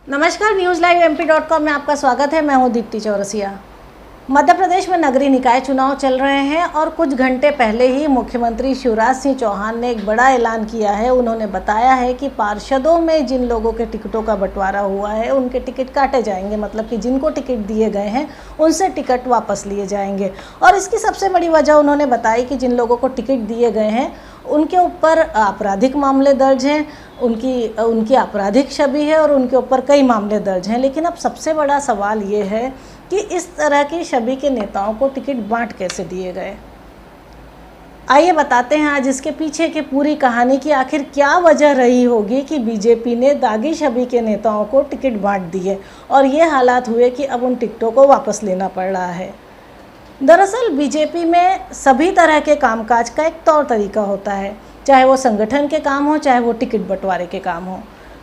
नमस्कार, news live MP.com में आपका स्वागत है। मैं हूं दीप्ति चौरसिया। मध्य प्रदेश में नगरीय निकाय चुनाव चल रहे हैं और कुछ घंटे पहले ही मुख्यमंत्री शिवराज सिंह चौहान ने एक बड़ा ऐलान किया है। उन्होंने बताया है कि पार्षदों में जिन लोगों के टिकटों का बंटवारा हुआ है उनके टिकट काटे जाएंगे, मतलब कि जिनको टिकट दिए गए हैं उनसे टिकट वापस लिए जाएंगे। और इसकी सबसे बड़ी वजह उन्होंने बताई कि जिन लोगों को टिकट दिए गए हैं उनके ऊपर आपराधिक मामले दर्ज हैं, उनकी आपराधिक छवि है और उनके ऊपर कई मामले दर्ज हैं। लेकिन अब सबसे बड़ा सवाल ये है कि इस तरह की छवि के नेताओं को टिकट बांट कैसे दिए गए। आइए बताते हैं आज इसके पीछे की पूरी कहानी की आखिर क्या वजह रही होगी कि बीजेपी ने दागी छवि के नेताओं को टिकट बांट दिए और ये हालात हुए कि अब उन टिकटों को वापस लेना पड़ रहा है। दरअसल बीजेपी में सभी तरह के कामकाज का एक तौर तरीका होता है, चाहे वो संगठन के काम हो चाहे वो टिकट बंटवारे के काम हो।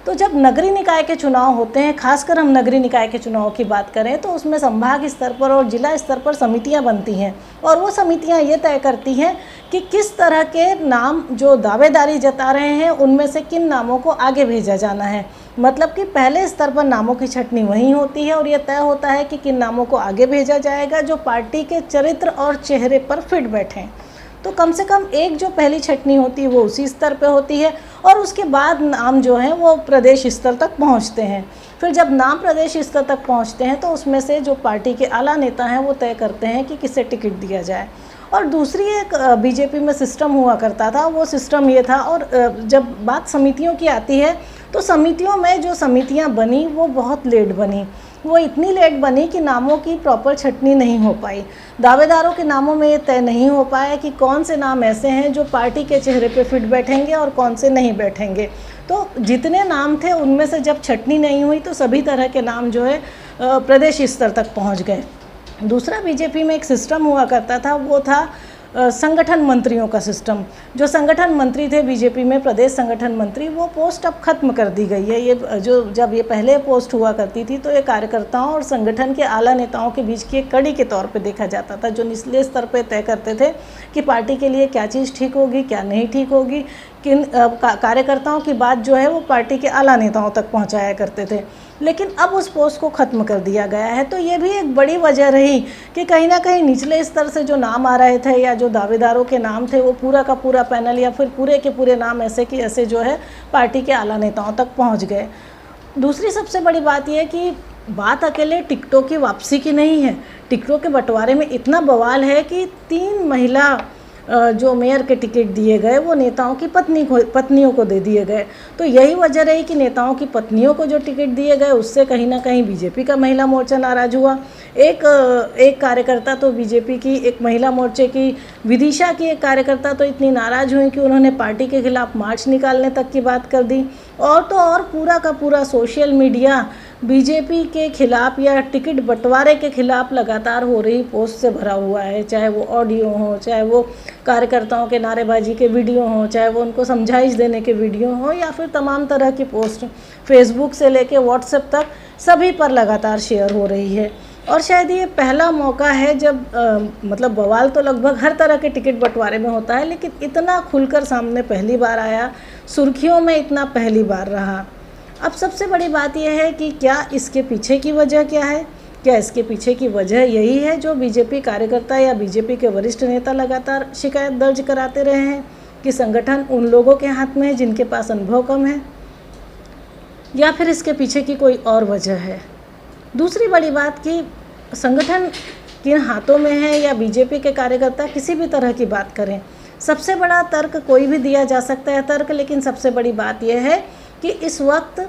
तो जब नगरीय निकाय के चुनाव होते हैं, खासकर हम नगरीय निकाय के चुनाव की बात करें तो उसमें संभाग स्तर पर और जिला स्तर पर समितियां बनती हैं और वो समितियां ये तय करती हैं कि किस तरह के नाम जो दावेदारी जता रहे हैं उनमें से किन नामों को आगे भेजा जाना है। मतलब कि पहले स्तर पर नामों की छंटनी वहीं होती है और ये तय होता है कि किन नामों को आगे भेजा जाएगा जो पार्टी के चरित्र और चेहरे पर फिट बैठें। तो कम से कम एक जो पहली छंटनी होती है वो उसी स्तर पे होती है और उसके बाद नाम जो है वो प्रदेश स्तर तक पहुंचते हैं। फिर जब नाम प्रदेश स्तर तक पहुंचते हैं तो उसमें से जो पार्टी के आला नेता हैं वो तय करते हैं कि किसे टिकट दिया जाए। और दूसरी एक बीजेपी में सिस्टम हुआ करता था, वो सिस्टम ये था। और जब बात समितियों की आती है तो समितियों में जो समितियां बनी वो बहुत लेट बनी। वो इतनी लेट बनी कि नामों की प्रॉपर छंटनी नहीं हो पाई। दावेदारों के नामों में ये तय नहीं हो पाया कि कौन से नाम ऐसे हैं जो पार्टी के चेहरे पे फिट बैठेंगे और कौन से नहीं बैठेंगे। तो जितने नाम थे उनमें से जब छंटनी नहीं हुई तो सभी तरह के नाम जो है प्रदेश स्तर तक पहुंच गए। दूसरा बीजेपी में एक सिस्टम हुआ करता था, वो था संगठन मंत्रियों का सिस्टम। जो संगठन मंत्री थे बीजेपी में, प्रदेश संगठन मंत्री, वो पोस्ट अब खत्म कर दी गई है। ये जो जब ये पहले पोस्ट हुआ करती थी तो ये कार्यकर्ताओं और संगठन के आला नेताओं के बीच की एक कड़ी के तौर पे देखा जाता था, जो निचले स्तर पे तय करते थे कि पार्टी के लिए क्या चीज़ ठीक होगी क्या नहीं ठीक होगी। किन कार्यकर्ताओं की बात जो है वो पार्टी के आला नेताओं तक पहुँचाया करते थे। लेकिन अब उस पोस्ट को ख़त्म कर दिया गया है। तो ये भी एक बड़ी वजह रही कि कहीं ना कहीं निचले स्तर से जो नाम आ रहे थे या जो दावेदारों के नाम थे वो पूरा का पूरा पैनल या फिर पूरे के पूरे नाम ऐसे कि ऐसे जो है पार्टी के आला नेताओं तक पहुंच गए। दूसरी सबसे बड़ी बात यह है कि बात अकेले टिकटों की वापसी की नहीं है। टिकटों के बंटवारे में इतना बवाल है कि 3 महिला जो मेयर के टिकट दिए गए वो नेताओं की पत्नियों को दे दिए गए। तो यही वजह रही कि नेताओं की पत्नियों को जो टिकट दिए गए उससे कहीं ना कहीं बीजेपी का महिला मोर्चा नाराज हुआ। एक कार्यकर्ता तो बीजेपी की, एक महिला मोर्चे की, विदिशा की एक कार्यकर्ता तो इतनी नाराज़ हुई कि उन्होंने पार्टी के खिलाफ मार्च निकालने तक की बात कर दी। और तो और पूरा का पूरा सोशल मीडिया बीजेपी के खिलाफ या टिकट बंटवारे के खिलाफ लगातार हो रही पोस्ट से भरा हुआ है। चाहे वो ऑडियो हो, चाहे वो कार्यकर्ताओं के नारेबाजी के वीडियो हो, चाहे वो उनको समझाइश देने के वीडियो हो या फिर तमाम तरह की पोस्ट फेसबुक से लेके व्हाट्सएप तक सभी पर लगातार शेयर हो रही है। और शायद ये पहला मौका है जब मतलब बवाल तो लगभग हर तरह के टिकट बंटवारे में होता है, लेकिन इतना खुलकर सामने पहली बार आया, सुर्खियों में इतना पहली बार रहा। अब सबसे बड़ी बात यह है कि क्या इसके पीछे की वजह क्या है। क्या इसके पीछे की वजह यही है जो बीजेपी कार्यकर्ता या बीजेपी के वरिष्ठ नेता लगातार शिकायत दर्ज कराते रहे हैं कि संगठन उन लोगों के हाथ में है जिनके पास अनुभव कम है, या फिर इसके पीछे की कोई और वजह है। दूसरी बड़ी बात कि संगठन किन हाथों में है या बीजेपी के कार्यकर्ता किसी भी तरह की बात करें, सबसे बड़ा तर्क कोई भी दिया जा सकता है तर्क, लेकिन सबसे बड़ी बात यह है कि इस वक्त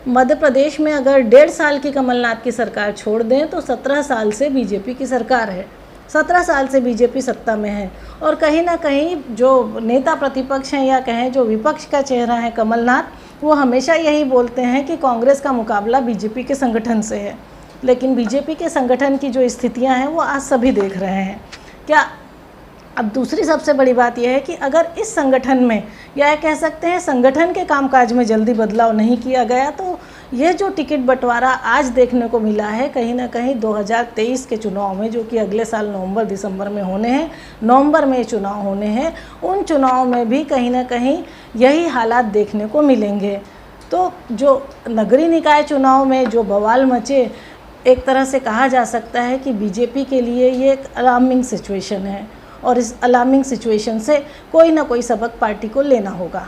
मध्य प्रदेश में अगर 1.5 साल की कमलनाथ की सरकार छोड़ दें तो 17 साल से बीजेपी की सरकार है। 17 साल से बीजेपी सत्ता में है और कहीं ना कहीं जो नेता प्रतिपक्ष हैं या कहें जो विपक्ष का चेहरा है कमलनाथ, वो हमेशा यही बोलते हैं कि कांग्रेस का मुकाबला बीजेपी के संगठन से है। लेकिन बीजेपी के संगठन की जो स्थितियां हैं वो आज सभी देख रहे हैं। क्या अब दूसरी सबसे बड़ी बात यह है कि अगर इस संगठन में या कह सकते हैं संगठन के कामकाज में जल्दी बदलाव नहीं किया गया तो ये जो टिकट बंटवारा आज देखने को मिला है कहीं ना कहीं 2023 के चुनाव में, जो कि अगले साल नवंबर दिसंबर में होने हैं, नवंबर में चुनाव होने हैं, उन चुनाव में भी कहीं ना कहीं यही हालात देखने को मिलेंगे। तो जो नगरीय निकाय चुनाव में जो बवाल मचे, एक तरह से कहा जा सकता है कि बीजेपी के लिए ये एक अलार्मिंग सिचुएशन है और इस अलार्मिंग सिचुएशन से कोई ना कोई सबक पार्टी को लेना होगा।